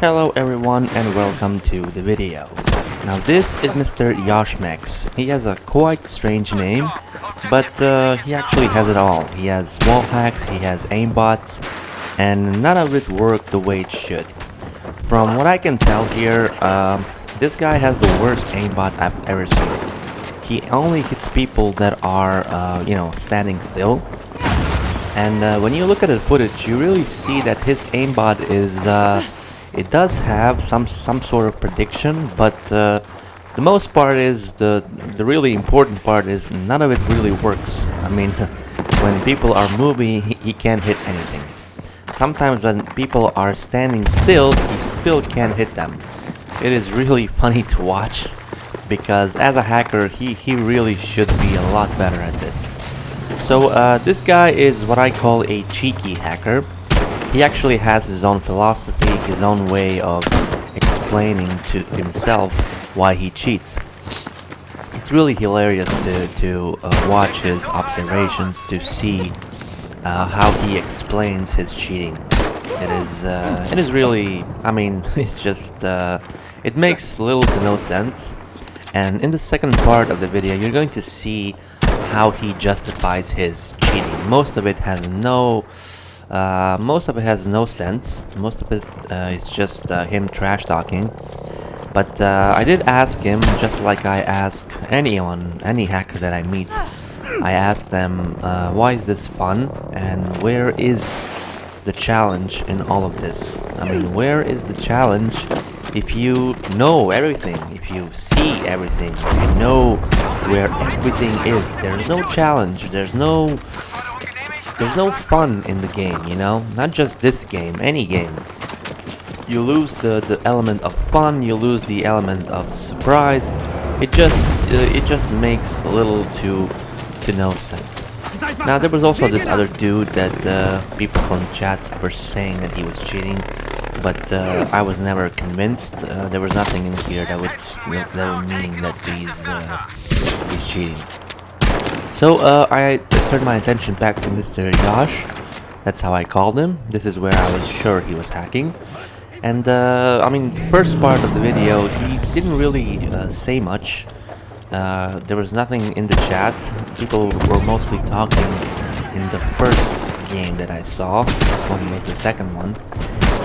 Hello everyone and welcome to the video. Now this is Mr. Yoschmixx. He has a quite strange name, but he actually has it all. He has wall hacks, he has aimbots, and none of it worked the way it should. From what I can tell here, this guy has the worst aimbot I've ever seen. He only hits people that are, standing still. And when you look at the footage, you really see that his aimbot is, it does have some sort of prediction, but the most part is, the really important part is none of it really works. I mean, when people are moving, he can't hit anything. Sometimes when people are standing still, he still can't hit them. It is really funny to watch, because as a hacker, he really should be a lot better at this. So this guy is what I call a cheeky hacker. He actually has his own philosophy, his own way of explaining to himself why he cheats. It's really hilarious to watch his observations, to see how he explains his cheating. It is really, I mean, it's just, it makes little to no sense. And in the second part of the video, you're going to see how he justifies his cheating. Most of it has no sense. Most of it is just him trash talking. But I did ask him, just like I ask any hacker that I meet. I ask them, why is this fun, and where is the challenge in all of this? I mean, where is the challenge if you know everything, if you see everything, if you know where everything is? There's no challenge, there's no fun in the game, you know? Not just this game, any game. You lose the element of fun, you lose the element of surprise. It just makes little to no sense. Now there was also this other dude that people from chats were saying that he was cheating, but I was never convinced. There was nothing in here that would mean that he's cheating. So I turned my attention back to Mr. Yosh. That's how I called him. This is where I was sure he was hacking. And I mean, first part of the video, he didn't really say much. There was nothing in the chat. People were mostly talking in the first game that I saw. This one was the second one.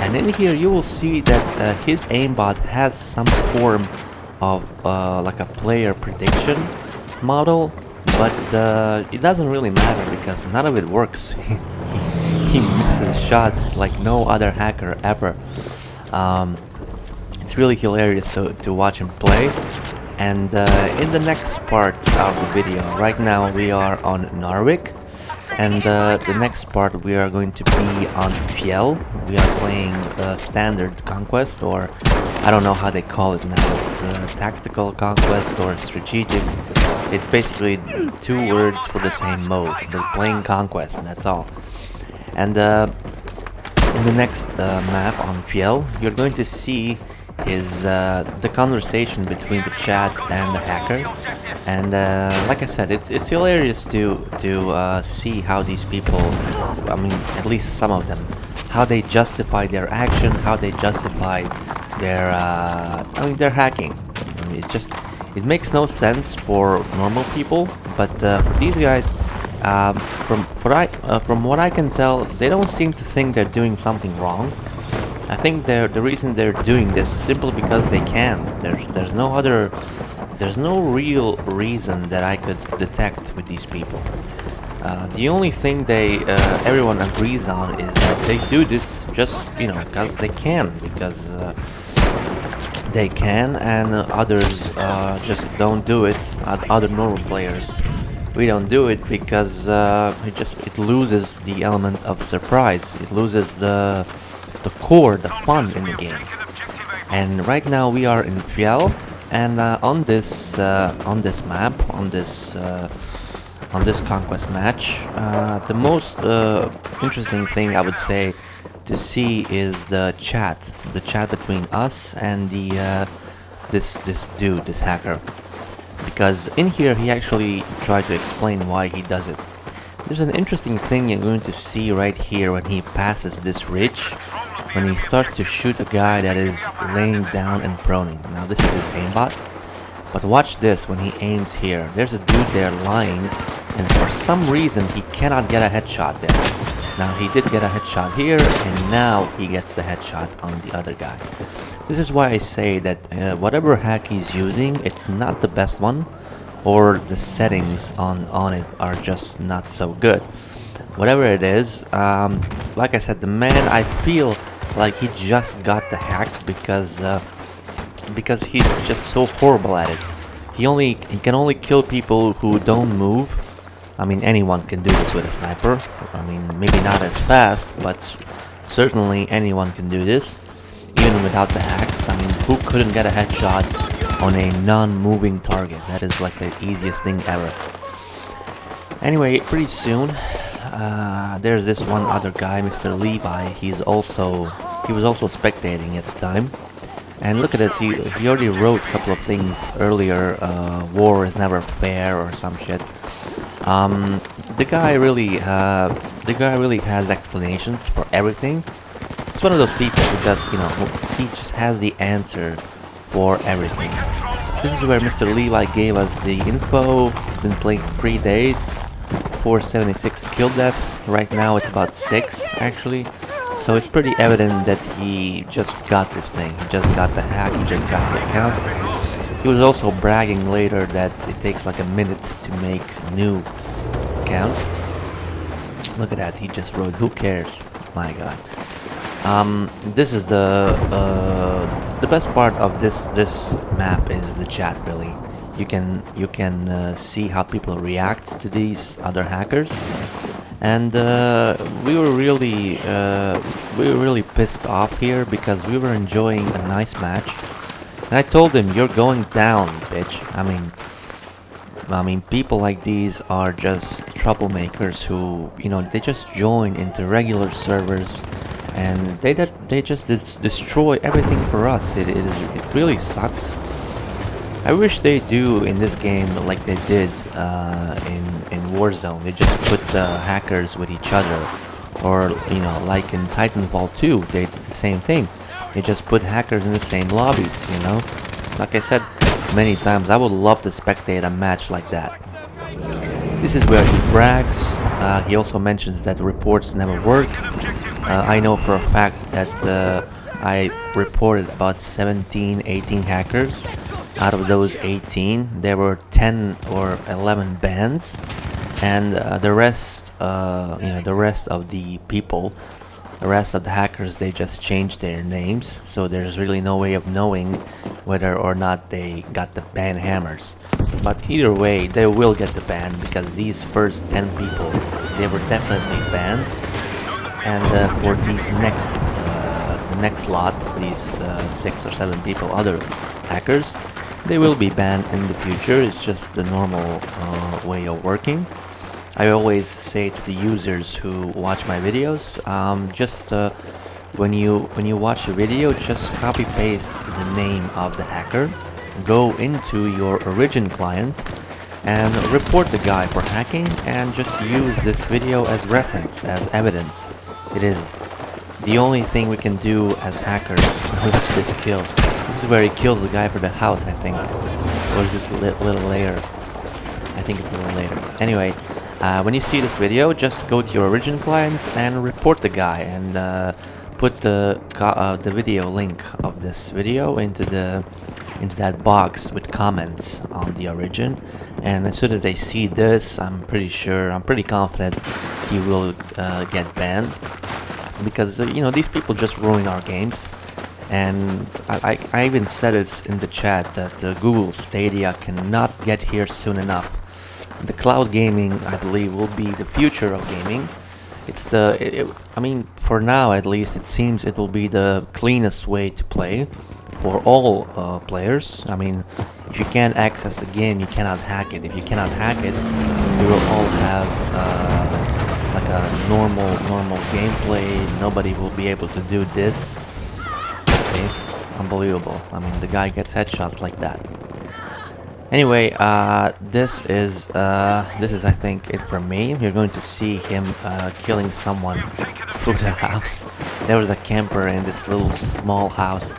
And in here you will see that his aimbot has some form of like a player prediction model, but it doesn't really matter because none of it works. He misses shots like no other hacker ever. It's really hilarious to watch him play. And in the next part of the video, right now we are on Narvik, and the next part we are going to be on Fjell. We are playing standard conquest, or I don't know how they call it now. It's tactical conquest or strategic. It's basically two words for the same mode. We're playing conquest, and that's all. And in the next map on Fjell, you're going to see is the conversation between the chat and the hacker. And like I said, it's hilarious to see how these people, I mean, at least some of them, how they justify their action, how they justify their their hacking. I mean, it makes no sense for normal people, but for these guys, from what I can tell, they don't seem to think they're doing something wrong. I think the reason they're doing this simply because they can. There's no real reason that I could detect with these people. The only thing everyone agrees on is that they do this just because they can, and others just don't do it. Other normal players, we don't do it because it loses the element of surprise. It loses the core, the fun in the game. And right now we are in Fjell, and on this map, on this conquest match, the most interesting thing I would say to see is the chat between us and this dude, this hacker, because in here he actually tried to explain why he does it. There's an interesting thing you're going to see right here when he passes this ridge, when he starts to shoot a guy that is laying down and proning. Now this is his aimbot, but watch this when he aims here. There's a dude there lying, and for some reason he cannot get a headshot there. Now he did get a headshot here, and now he gets the headshot on the other guy. This is why I say that whatever hack he's using, it's not the best one, or the settings on it are just not so good. Whatever it is, like I said, the man, I feel like he just got the hack because he's just so horrible at it. He can only kill people who don't move. I mean, anyone can do this with a sniper. I mean, maybe not as fast, but certainly anyone can do this, even without the hacks. I mean, who couldn't get a headshot on a non-moving target? That is like the easiest thing ever. Anyway, pretty soon, there's this one other guy, Mr. Levi. He was also spectating at the time. And look at this, he already wrote a couple of things earlier, war is never fair or some shit. The guy really has explanations for everything. It's one of those people who just, he just has the answer for everything. This is where Mr. Levi gave us the info. He's been playing 3 days, 476 kill death. Right now it's about 6 actually. So it's pretty evident that he just got this thing. He just got the hack, he just got the account. He was also bragging later that it takes like a minute to make a new account. Look at that, he just wrote, who cares? My god. This is the best part of this map is the chat, really. You can see how people react to these other hackers. And we were really pissed off here because we were enjoying a nice match. And I told him, "You're going down, bitch." I mean, people like these are just troublemakers who, they just join into regular servers, and they just destroy everything for us. It really sucks. I wish they do in this game like they did in Warzone. They just put the hackers with each other, or like in Titanfall 2, they did the same thing. They just put hackers in the same lobbies. Like I said many times, I would love to spectate a match like that. This is where he brags. He also mentions that reports never work. I know for a fact that I reported about 17, 18 hackers. Out of those 18, there were 10 or 11 bans, and the rest of the people, the rest of the hackers, they just changed their names. So there's really no way of knowing whether or not they got the ban hammers. But either way, they will get the ban because these first 10 people, they were definitely banned. And for these the next lot, these 6 or 7 people, other hackers, they will be banned in the future. It's just the normal way of working. I always say to the users who watch my videos, when you watch a video, just copy paste the name of the hacker, go into your origin client, and report the guy for hacking, and just use this video as reference, as evidence. It is the only thing we can do as hackers. Watch this kill. This is where he kills the guy for the house, I think. Or is it a little later? I think it's a little later. Anyway, when you see this video, just go to your origin client and report the guy, and put the video link of this video into that box with comments on the origin. And as soon as they see this, I'm pretty confident he will get banned, because these people just ruin our games. And I even said it in the chat that Google Stadia cannot get here soon enough. The cloud gaming, I believe, will be the future of gaming. It's I mean, for now at least, it seems it will be the cleanest way to play for all players. I mean, if you can't access the game, you cannot hack it. If you cannot hack it, we will all have like a normal gameplay. Nobody will be able to do this. Okay, unbelievable. I mean, the guy gets headshots like that. Anyway, this is I think it for me. You're going to see him killing someone through the house. There was a camper in this little small house.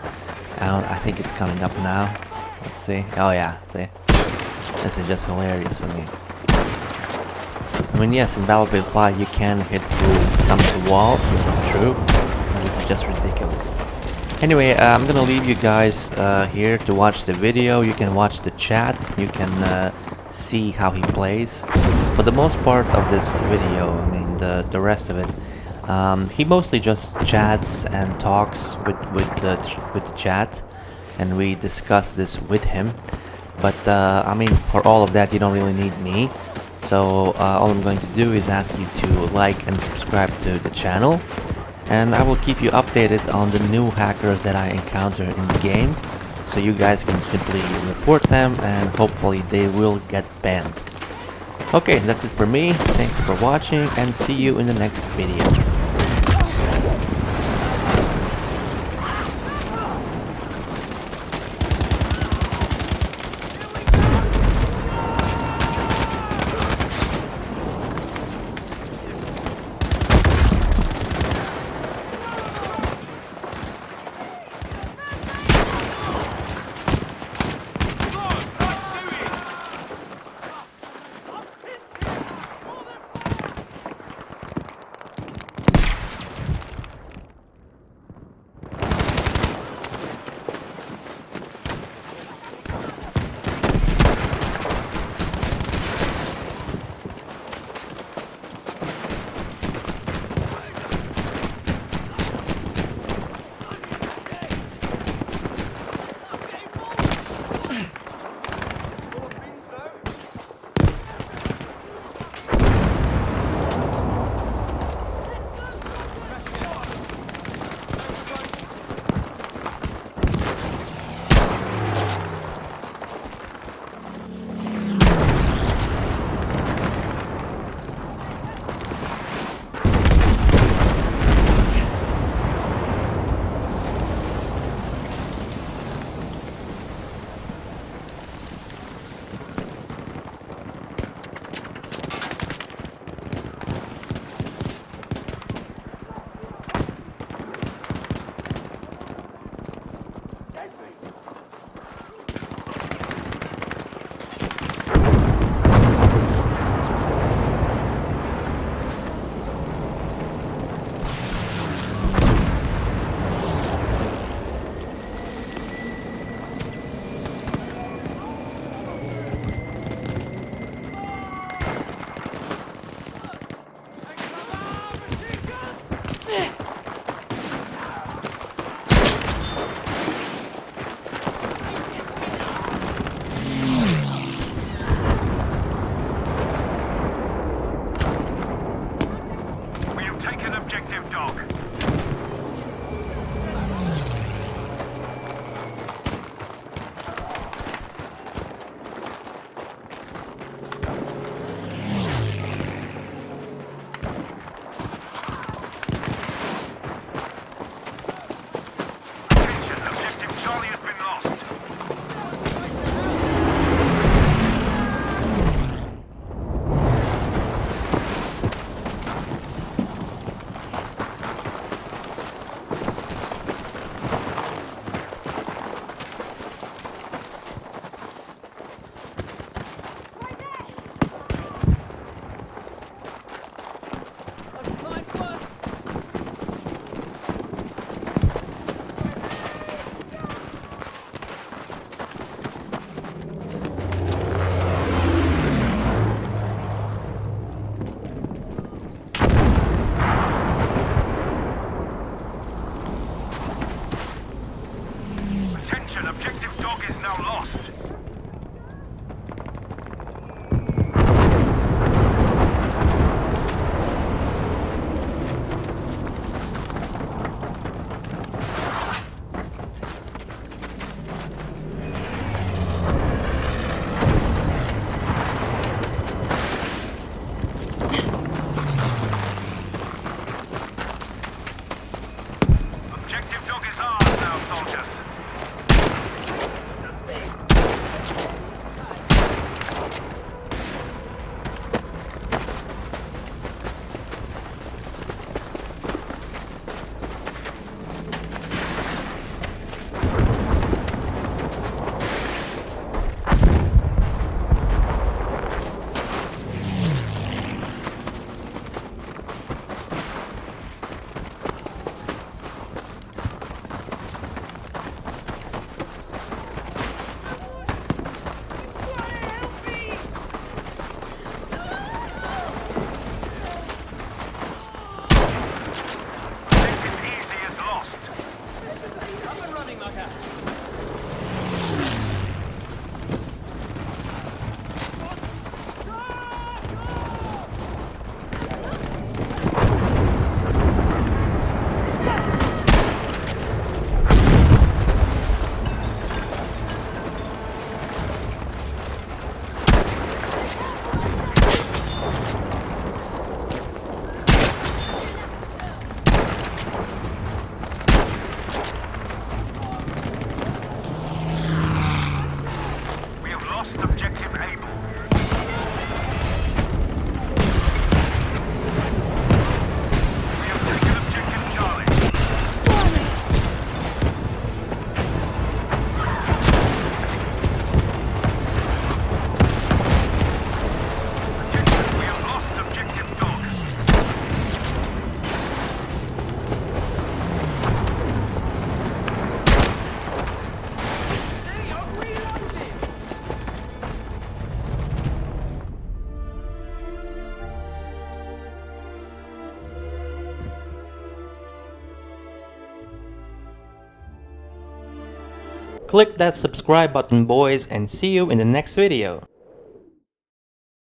I think it's coming up now. Let's see. Oh yeah, see. This is just hilarious for me. I mean, yes, in Battlefield 5 you can hit through some of the walls, which is true. But this is just ridiculous. Anyway, I'm gonna leave you guys here to watch the video. You can watch the chat, you can see how he plays. For the most part of this video, I mean the rest of it, he mostly just chats and talks with the chat, and we discuss this with him. But I mean, for all of that you don't really need me. So all I'm going to do is ask you to like and subscribe to the channel. And I will keep you updated on the new hackers that I encounter in the game, so you guys can simply report them and hopefully they will get banned. Okay, that's it for me. Thank you for watching and see you in the next video. click that subscribe button, boys, and see you in the next video.